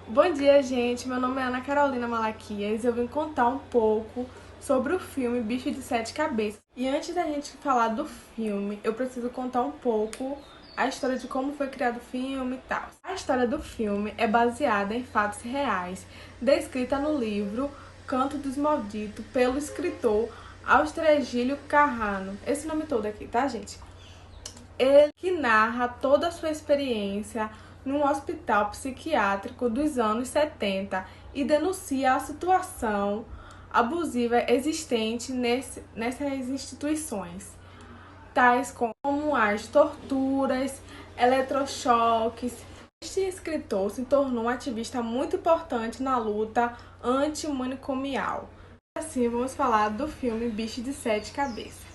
Bom dia, gente. Meu nome é Ana Carolina Malaquias e eu vim contar um pouco sobre o filme Bicho de Sete Cabeças. E antes da gente falar do filme, eu preciso contar um pouco a história de como foi criado o filme e tal. A história do filme é baseada em fatos reais, descrita no livro Canto dos Malditos, pelo escritor Austregílio Carrano. Esse nome todo aqui, tá, gente? Ele que narra toda a sua experiência num hospital psiquiátrico dos anos 70 e denuncia a situação abusiva existente nessas instituições, tais como as torturas, eletrochoques. Este escritor se tornou um ativista muito importante na luta antimanicomial. Assim, vamos falar do filme Bicho de Sete Cabeças.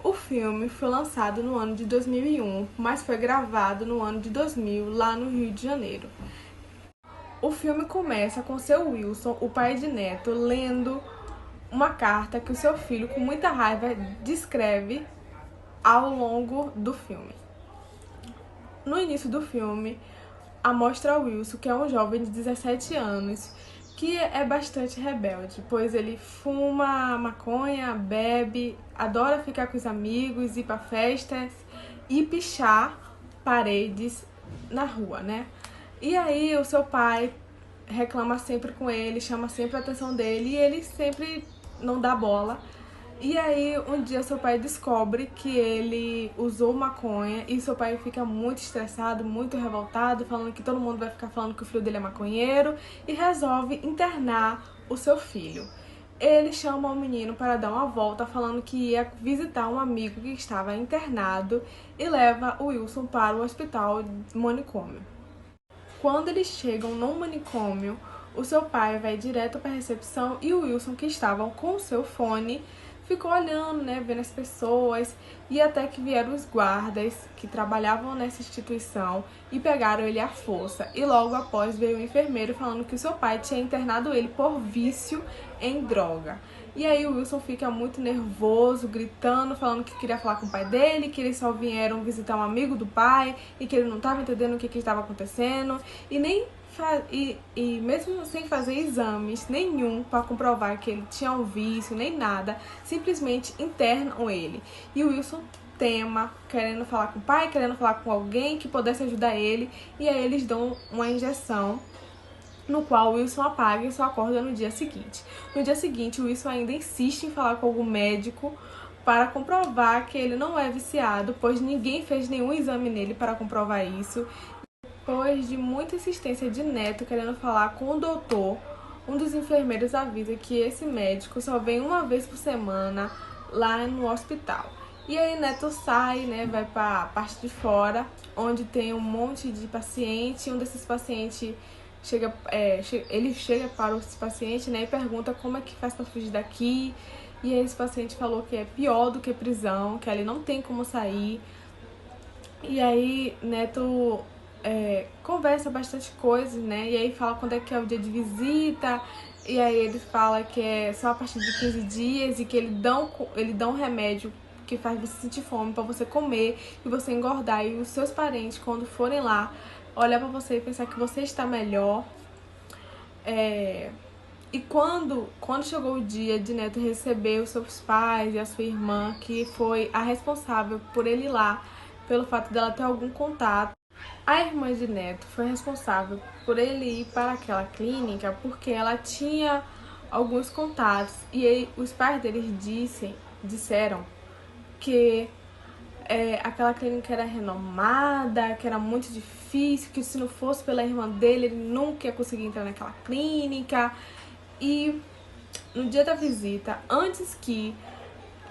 O filme foi lançado no ano de 2001, mas foi gravado no ano de 2000, lá no Rio de Janeiro. O filme começa com seu Wilson, o pai de Neto, lendo uma carta que o seu filho, com muita raiva, descreve ao longo do filme. No início do filme, mostra Wilson, que é um jovem de 17 anos, que é bastante rebelde, pois ele fuma maconha, bebe, adora ficar com os amigos, ir para festas e pichar paredes na rua, né? E aí o seu pai reclama sempre com ele, chama sempre a atenção dele e ele sempre não dá bola. E aí, um dia seu pai descobre que ele usou maconha e seu pai fica muito estressado, muito revoltado, falando que todo mundo vai ficar falando que o filho dele é maconheiro e resolve internar o seu filho. Ele chama o menino para dar uma volta, falando que ia visitar um amigo que estava internado e leva o Wilson para o hospital manicômio. Quando eles chegam no manicômio, o seu pai vai direto para a recepção e o Wilson, que estava com o seu fone, ficou olhando, né, vendo as pessoas, e até que vieram os guardas que trabalhavam nessa instituição e pegaram ele à força. E logo após veio o enfermeiro falando que o seu pai tinha internado ele por vício em droga. E aí o Wilson fica muito nervoso, gritando, falando que queria falar com o pai dele, que eles só vieram visitar um amigo do pai e que ele não estava entendendo o que estava acontecendo e nem e mesmo sem fazer exames nenhum para comprovar que ele tinha um vício, nem nada, simplesmente internam ele. E o Wilson tema, querendo falar com o pai, querendo falar com alguém que pudesse ajudar ele, e aí eles dão uma injeção no qual o Wilson apaga e só acorda no dia seguinte. No dia seguinte, o Wilson ainda insiste em falar com algum médico para comprovar que ele não é viciado, pois ninguém fez nenhum exame nele para comprovar isso. Depois de muita insistência de Neto querendo falar com o doutor, um dos enfermeiros avisa que esse médico só vem uma vez por semana lá no hospital. E aí Neto sai, né, vai para a parte de fora, onde tem um monte de paciente. Um desses pacientes ele chega para os pacientes, né, e pergunta como é que faz para fugir daqui. E aí esse paciente falou que é pior do que prisão, que ele não tem como sair. E aí Neto conversa bastante coisas, né? E aí fala quando é que é o dia de visita. E aí ele fala que é só a partir de 15 dias e que ele dá um remédio que faz você sentir fome para você comer e você engordar. E os seus parentes, quando forem lá, olhar para você e pensar que você está melhor. E quando chegou o dia de Neto receber os seus pais e a sua irmã, que foi a responsável por ele ir lá, pelo fato dela ter algum contato, a irmã de Neto foi responsável por ele ir para aquela clínica porque ela tinha alguns contatos. E aí os pais deles disseram que aquela clínica era renomada, que era muito difícil, que se não fosse pela irmã dele, ele nunca ia conseguir entrar naquela clínica. E no dia da visita, antes que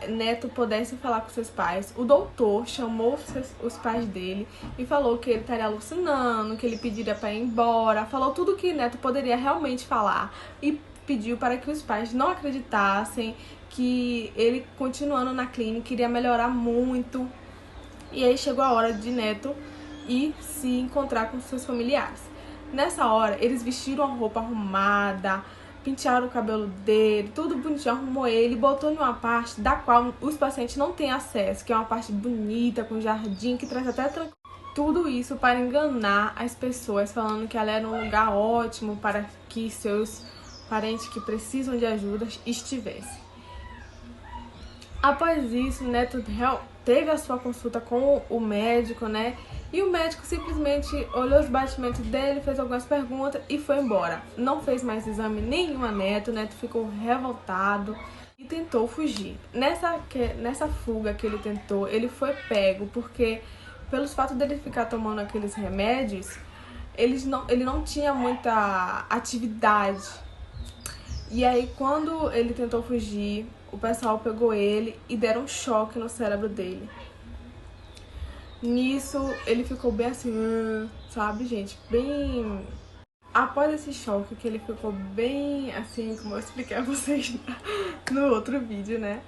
Neto pudesse falar com seus pais, o doutor chamou os pais dele e falou que ele estaria alucinando, que ele pediria para ir embora, falou tudo que Neto poderia realmente falar e pediu para que os pais não acreditassem, que ele continuando na clínica iria melhorar muito. E aí chegou a hora de Neto ir se encontrar com seus familiares. Nessa hora, eles vestiram a roupa arrumada, pentearam o cabelo dele, tudo bonitinho, arrumou ele, botou em uma parte da qual os pacientes não têm acesso, que é uma parte bonita, com jardim, que traz até tranquilo. tudo isso para enganar as pessoas, falando que ela era um lugar ótimo para que seus parentes que precisam de ajuda estivessem. Após isso, Neto teve a sua consulta com o médico, né? E o médico simplesmente olhou os batimentos dele, fez algumas perguntas e foi embora. Não fez mais exame nenhum a Neto, Neto ficou revoltado e tentou fugir. Nessa fuga que ele tentou, ele foi pego, porque pelos fatos dele ficar tomando aqueles remédios, ele não tinha muita atividade. E aí, quando ele tentou fugir, o pessoal pegou ele e deram um choque no cérebro dele. Nisso, ele ficou bem assim, sabe, gente? Bem... Após esse choque, que ele ficou bem assim, como eu expliquei a vocês no outro vídeo, né?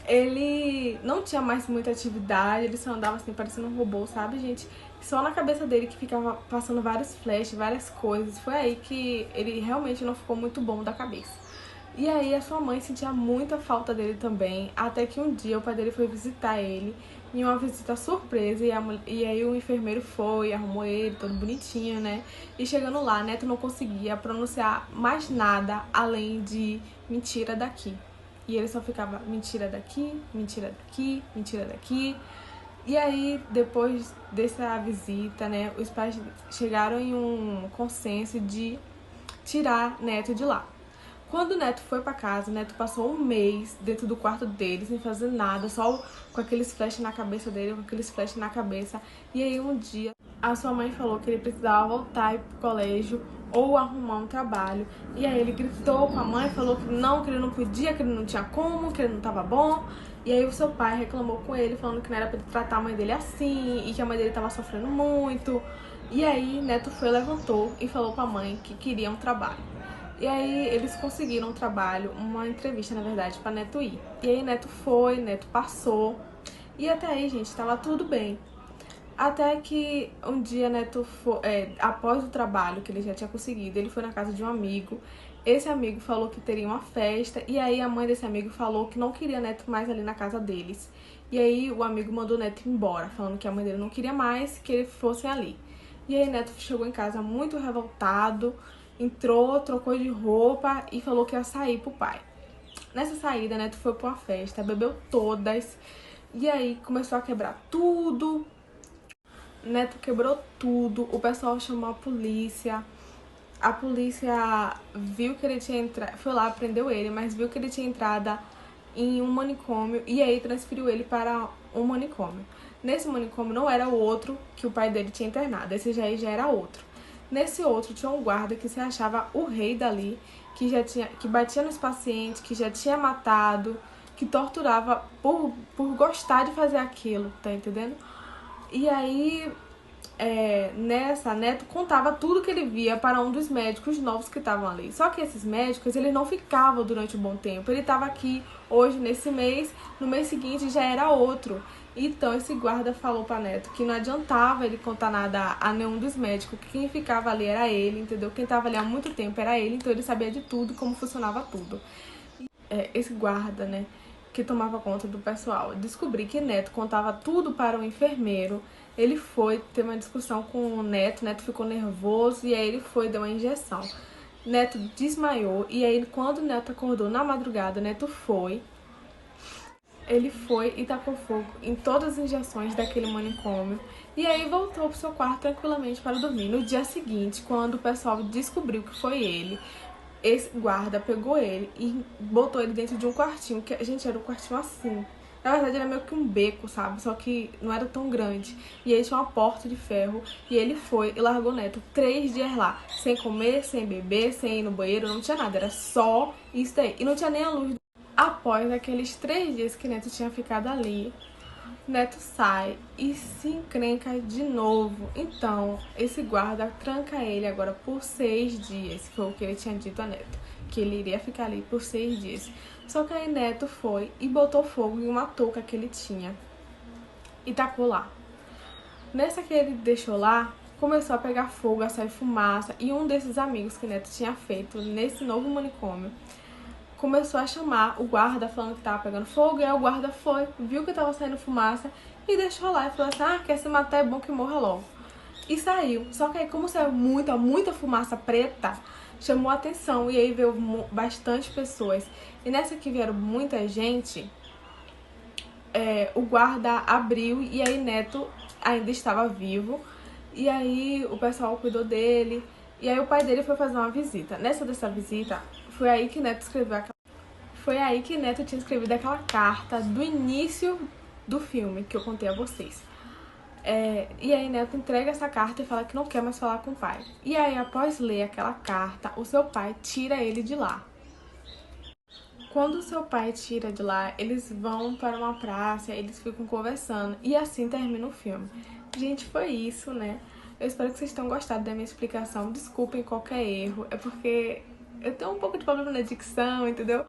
Ele não tinha mais muita atividade, ele só andava assim, parecendo um robô, sabe, gente? Só na cabeça dele que ficava passando vários flashes, várias coisas. Foi aí que ele realmente não ficou muito bom da cabeça. E aí a sua mãe sentia muita falta dele também, até que um dia o pai dele foi visitar ele, em uma visita surpresa, e aí o enfermeiro foi, arrumou ele, todo bonitinho, né? E chegando lá, Neto não conseguia pronunciar mais nada além de mentira daqui. E ele só ficava mentira daqui, mentira daqui, mentira daqui. E aí, depois dessa visita, né, os pais chegaram em um consenso de tirar Neto de lá. Quando o Neto foi pra casa, o Neto passou um mês dentro do quarto dele, sem fazer nada, só com aqueles flashes na cabeça dele, com aqueles flashes na cabeça. E aí um dia, a sua mãe falou que ele precisava voltar pro colégio ou arrumar um trabalho. E aí ele gritou com a mãe, falou que ele não podia, que ele não tinha como, que ele não tava bom. E aí o seu pai reclamou com ele, falando que não era pra ele tratar a mãe dele assim, e que a mãe dele tava sofrendo muito. E aí Neto levantou e falou pra mãe que queria um trabalho. E aí eles conseguiram um trabalho, uma entrevista na verdade, pra Neto ir. E aí Neto foi, Neto passou. E até aí, gente, tava tudo bem. Até que um dia Neto foi, após o trabalho que ele já tinha conseguido, ele foi na casa de um amigo. Esse amigo falou que teria uma festa, e aí a mãe desse amigo falou que não queria Neto mais ali na casa deles. E aí o amigo mandou Neto embora, falando que a mãe dele não queria mais que eles fossem ali. E aí Neto chegou em casa muito revoltado, entrou, trocou de roupa e falou que ia sair pro pai. Nessa saída, Neto foi pra uma festa, bebeu todas, e aí começou a quebrar tudo. Neto quebrou tudo, o pessoal chamou a polícia viu que ele tinha entrado, foi lá, prendeu ele, mas viu que ele tinha entrado em um manicômio e aí transferiu ele para um manicômio. Nesse manicômio não era o outro que o pai dele tinha internado, esse já era outro. Nesse outro tinha um guarda que se achava o rei dali, que batia nos pacientes, que já tinha matado, que torturava por gostar de fazer aquilo, tá entendendo? E aí, Neto contava tudo que ele via para um dos médicos novos que estavam ali. Só que esses médicos, eles não ficavam durante um bom tempo. Ele estava aqui hoje, nesse mês, no mês seguinte já era outro. Então esse guarda falou para Neto que não adiantava ele contar nada a nenhum dos médicos, que quem ficava ali era ele, entendeu? Quem estava ali há muito tempo era ele, então ele sabia de tudo, como funcionava tudo. Esse guarda, né, que tomava conta do pessoal, descobri que Neto contava tudo para o enfermeiro. Ele foi ter uma discussão com o Neto ficou nervoso e aí ele foi dar uma injeção. Neto desmaiou e aí quando o Neto acordou na madrugada, ele foi e tacou fogo em todas as injeções daquele manicômio e aí voltou pro seu quarto tranquilamente para dormir. No dia seguinte, quando o pessoal descobriu que foi ele, esse guarda pegou ele e botou ele dentro de um quartinho, que, gente, era um quartinho assim. Na verdade era meio que um beco, sabe? Só que não era tão grande. E aí tinha uma porta de ferro. E ele foi e largou Neto 3 dias lá. Sem comer, sem beber, sem ir no banheiro, não tinha nada. Era só isso daí. E não tinha nem a luz. Após aqueles 3 dias que Neto tinha ficado ali, Neto sai e se encrenca de novo. Então, esse guarda tranca ele agora por 6 dias. Foi o que ele tinha dito a Neto, que ele iria ficar ali por 6 dias. Só que aí Neto foi e botou fogo em uma touca que ele tinha e tacou lá. Nessa que ele deixou lá, começou a pegar fogo, a sair fumaça. E um desses amigos que Neto tinha feito nesse novo manicômio começou a chamar o guarda, falando que tava pegando fogo. E aí o guarda foi, viu que tava saindo fumaça e deixou lá e falou assim, ah, quer se matar, é bom que morra logo. E saiu. Só que aí, como saiu muita fumaça preta, chamou a atenção. E aí veio bastante pessoas. E nessa que vieram muita gente, o guarda abriu e aí Neto ainda estava vivo. E aí o pessoal cuidou dele. E aí o pai dele foi fazer uma visita. Dessa visita, foi aí que Neto tinha escrevido aquela carta do início do filme que eu contei a vocês. E aí Neto entrega essa carta e fala que não quer mais falar com o pai. E aí, após ler aquela carta, o seu pai tira ele de lá. Quando o seu pai tira de lá, eles vão para uma praça, eles ficam conversando. E assim termina o filme. Gente, foi isso, né? Eu espero que vocês tenham gostado da minha explicação. Desculpem qualquer erro, é porque eu tenho um pouco de problema na dicção, entendeu?